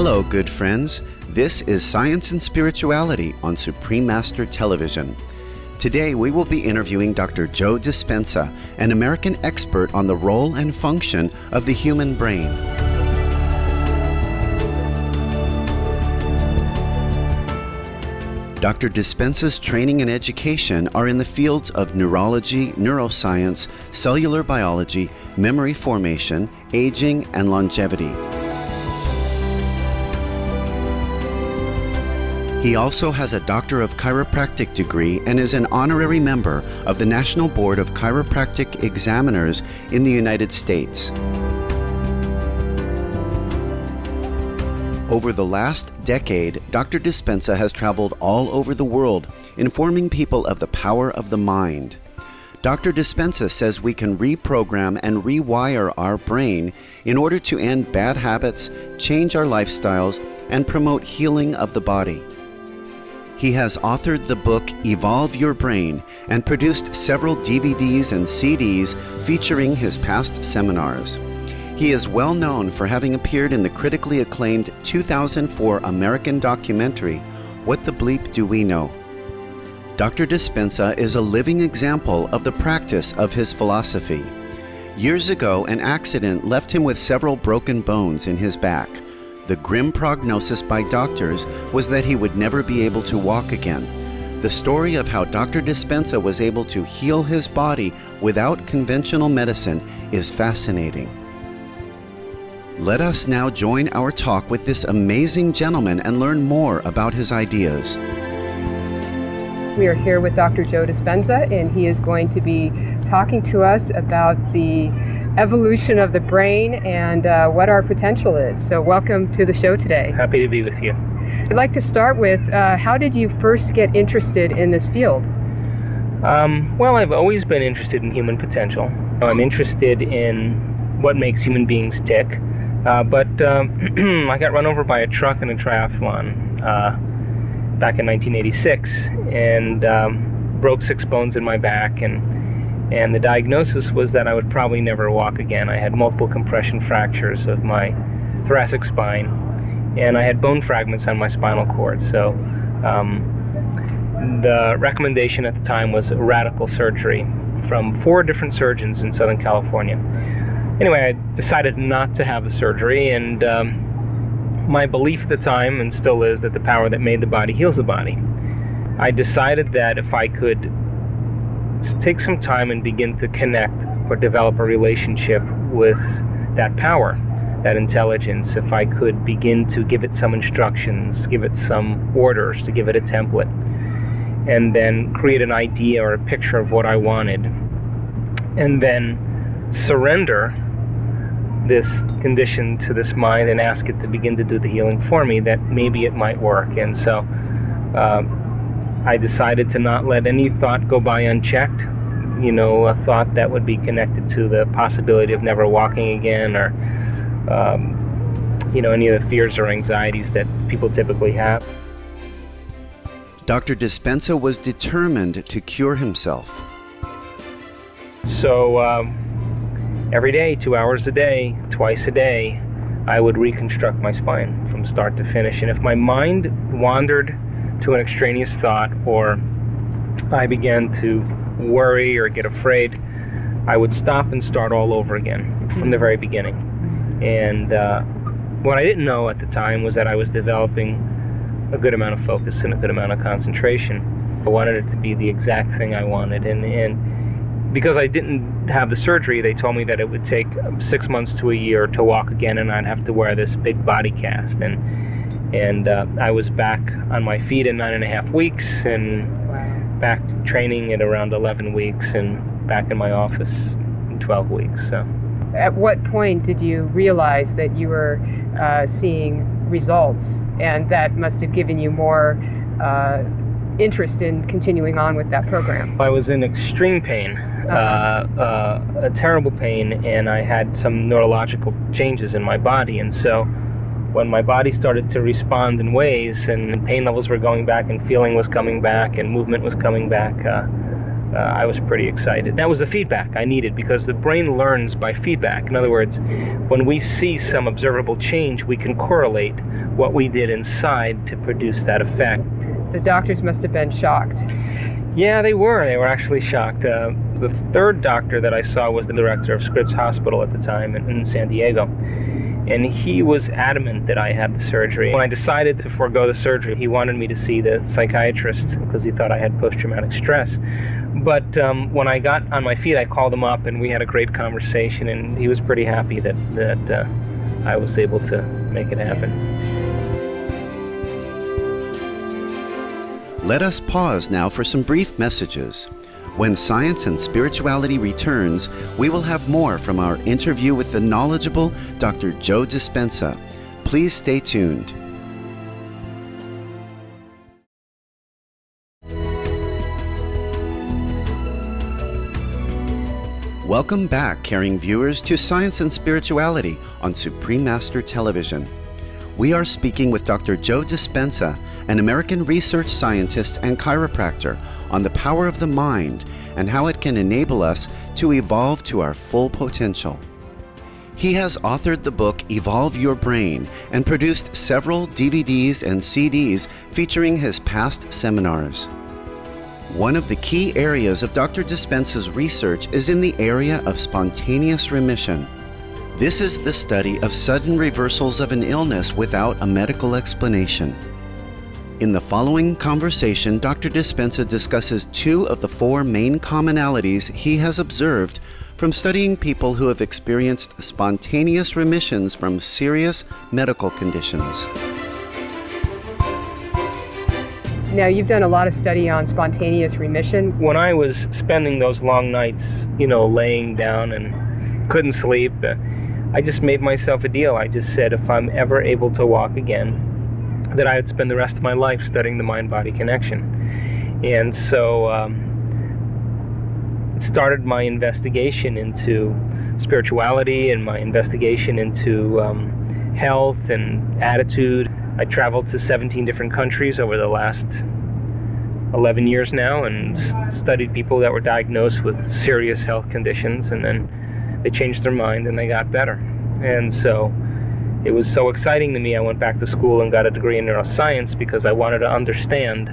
Hello, good friends. This is Science and Spirituality on Supreme Master Television. Today we will be interviewing Dr. Joe Dispenza, an American expert on the role and function of the human brain. Dr. Dispenza's training and education are in the fields of neurology, neuroscience, cellular biology, memory formation, aging, and longevity. He also has a Doctor of Chiropractic degree and is an honorary member of the National Board of Chiropractic Examiners in the United States. Over the last decade, Dr. Dispenza has traveled all over the world, informing people of the power of the mind. Dr. Dispenza says we can reprogram and rewire our brain in order to end bad habits, change our lifestyles, and promote healing of the body. He has authored the book Evolve Your Brain and produced several DVDs and CDs featuring his past seminars. He is well known for having appeared in the critically acclaimed 2004 American documentary, What the Bleep Do We Know? Dr. Dispenza is a living example of the practice of his philosophy. Years ago, an accident left him with several broken bones in his back. The grim prognosis by doctors was that he would never be able to walk again. The story of how Dr. Dispenza was able to heal his body without conventional medicine is fascinating. Let us now join our talk with this amazing gentleman and learn more about his ideas. We are here with Dr. Joe Dispenza, and he is going to be talking to us about the evolution of the brain and what our potential is. So welcome to the show today. Happy to be with you. I'd like to start with, how did you first get interested in this field? Well, I've always been interested in human potential. I'm interested in what makes human beings tick, but I got run over by a truck in a triathlon back in 1986 and broke 6 bones in my back, and the diagnosis was that I would probably never walk again. I had multiple compression fractures of my thoracic spine, and I had bone fragments on my spinal cord. So the recommendation at the time was radical surgery from 4 different surgeons in Southern California. Anyway, I decided not to have the surgery, and my belief at the time, and still is, that the power that made the body heals the body. I decided that if I could take some time and begin to connect or develop a relationship with that power, that intelligence, if I could begin to give it some instructions, give it some orders, to give it a template, and then create an idea or a picture of what I wanted, and then surrender this condition to this mind and ask it to begin to do the healing for me, that maybe it might work. And so I decided to not let any thought go by unchecked, a thought that would be connected to the possibility of never walking again, or, any of the fears or anxieties that people typically have. Dr. Dispenza was determined to cure himself. So every day, 2 hours a day, twice a day, I would reconstruct my spine from start to finish. And if my mind wandered to an extraneous thought, or I began to worry or get afraid, I would stop and start all over again from the very beginning. And what I didn't know at the time was that I was developing a good amount of focus and a good amount of concentration. I wanted it to be the exact thing I wanted, and because I didn't have the surgery, they told me that it would take 6 months to a year to walk again, and I'd have to wear this big body cast. And I was back on my feet in 9.5 weeks, and back training at around 11 weeks, and back in my office in 12 weeks. So, at what point did you realize that you were seeing results, and that must have given you more interest in continuing on with that program? I was in extreme pain, a terrible pain, and I had some neurological changes in my body. And so when my body started to respond in ways, and pain levels were going back, and feeling was coming back, and movement was coming back, I was pretty excited. That was the feedback I needed, because the brain learns by feedback. In other words, when we see some observable change, we can correlate what we did inside to produce that effect. The doctors must have been shocked. Yeah, they were. They were actually shocked. The third doctor that I saw was the director of Scripps Hospital at the time in San Diego. And he was adamant that I had the surgery. When I decided to forego the surgery, he wanted me to see the psychiatrist because he thought I had post-traumatic stress. But when I got on my feet, I called him up and we had a great conversation, and he was pretty happy that I was able to make it happen. Let us pause now for some brief messages. When Science and Spirituality returns, we will have more from our interview with the knowledgeable Dr. Joe Dispenza. Please stay tuned. Welcome back, caring viewers, to Science and Spirituality on Supreme Master Television. We are speaking with Dr. Joe Dispenza, an American research scientist and chiropractor, on the power of the mind and how it can enable us to evolve to our full potential. He has authored the book Evolve Your Brain and produced several DVDs and CDs featuring his past seminars. One of the key areas of Dr. Dispenza's research is in the area of spontaneous remission. This is the study of sudden reversals of an illness without a medical explanation. In the following conversation, Dr. Dispenza discusses 2 of the 4 main commonalities he has observed from studying people who have experienced spontaneous remissions from serious medical conditions. Now, you've done a lot of study on spontaneous remission. When I was spending those long nights, laying down and couldn't sleep, I just made myself a deal. I just said if I'm ever able to walk again, that I would spend the rest of my life studying the mind-body connection. And so it started my investigation into spirituality and my investigation into health and attitude. I traveled to 17 different countries over the last 11 years now and studied people that were diagnosed with serious health conditions, and then they changed their mind and they got better. And so it was so exciting to me, I went back to school and got a degree in neuroscience because I wanted to understand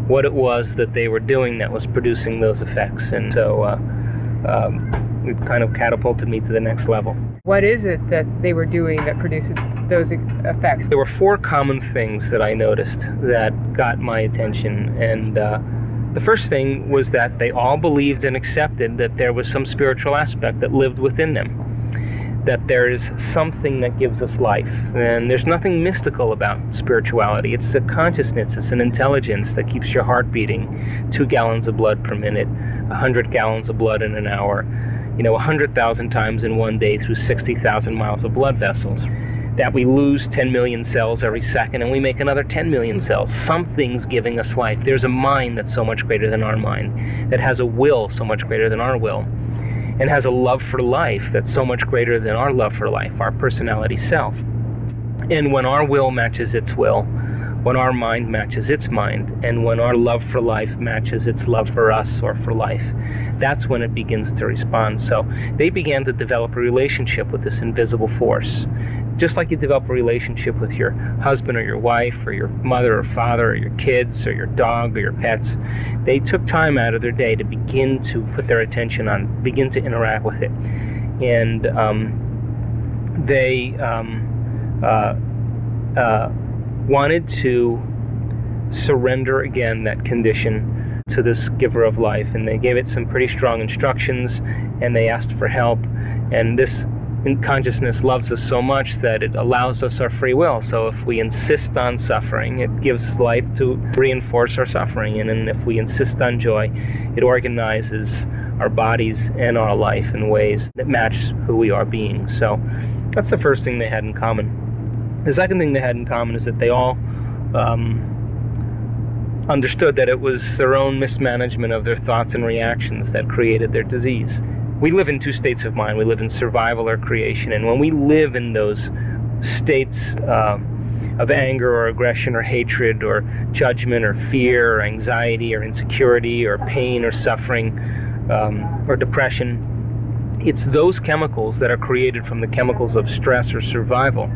what it was that they were doing that was producing those effects. And so it kind of catapulted me to the next level. What is it that they were doing that produced those effects? There were 4 common things that I noticed that got my attention. And the first thing was that they all believed and accepted that there was some spiritual aspect that lived within them, that there is something that gives us life. And there's nothing mystical about spirituality. It's a consciousness, it's an intelligence that keeps your heart beating, 2 gallons of blood per minute, 100 gallons of blood in an hour, 100,000 times in one day through 60,000 miles of blood vessels. That we lose 10 million cells every second and we make another 10 million cells. Something's giving us life. There's a mind that's so much greater than our mind, that has a will so much greater than our will, and has a love for life that's so much greater than our love for life, our personality self. And when our will matches its will, when our mind matches its mind, and when our love for life matches its love for us or for life, that's when it begins to respond. So they began to develop a relationship with this invisible force. Just like you develop a relationship with your husband or your wife or your mother or father or your kids or your dog or your pets, they took time out of their day to begin to put their attention on, begin to interact with it. And they wanted to surrender again that condition to this giver of life. And they gave it some pretty strong instructions, and they asked for help. And this consciousness loves us so much that it allows us our free will. So if we insist on suffering, it gives life to reinforce our suffering. And then if we insist on joy, it organizes our bodies and our life in ways that match who we are being. So that's the first thing they had in common. The second thing they had in common is that they all understood that it was their own mismanagement of their thoughts and reactions that created their disease. We live in 2 states of mind. We live in survival or creation. And when we live in those states, of anger or aggression or hatred or judgment or fear or anxiety or insecurity or pain or suffering or depression. It's those chemicals that are created from the chemicals of stress or survival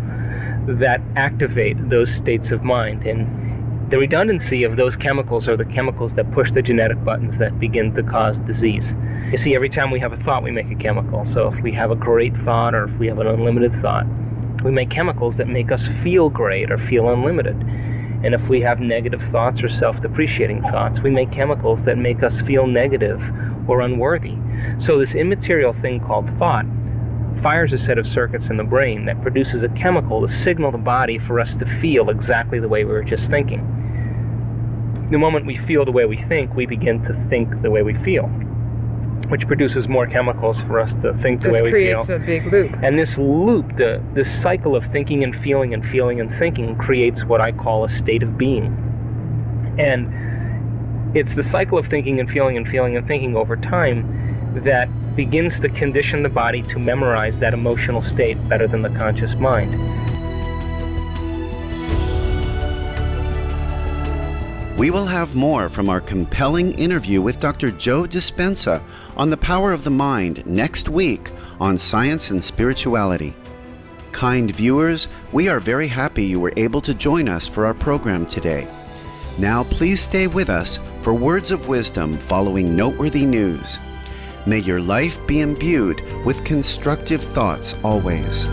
that activate those states of mind. And the redundancy of those chemicals are the chemicals that push the genetic buttons that begin to cause disease. You see, every time we have a thought, we make a chemical. So if we have a great thought or if we have an unlimited thought, we make chemicals that make us feel great or feel unlimited. And if we have negative thoughts or self-depreciating thoughts, we make chemicals that make us feel negative or unworthy. So this immaterial thing called thought fires a set of circuits in the brain that produces a chemical to signal the body for us to feel exactly the way we were just thinking. The moment we feel the way we think, we begin to think the way we feel, which produces more chemicals for us to think the way we feel. Just creates a big loop. And this loop, this cycle of thinking and feeling and feeling and thinking creates what I call a state of being. And it's the cycle of thinking and feeling and feeling and thinking over time that begins to condition the body to memorize that emotional state better than the conscious mind. We will have more from our compelling interview with Dr. Joe Dispenza on the power of the mind next week on Science and Spirituality. Kind viewers, we are very happy you were able to join us for our program today. Now please stay with us for words of wisdom following noteworthy news. May your life be imbued with constructive thoughts always.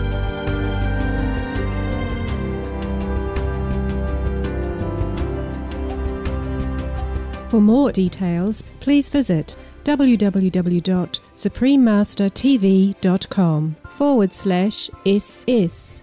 For more details, please visit www.suprememastertv.com/SS.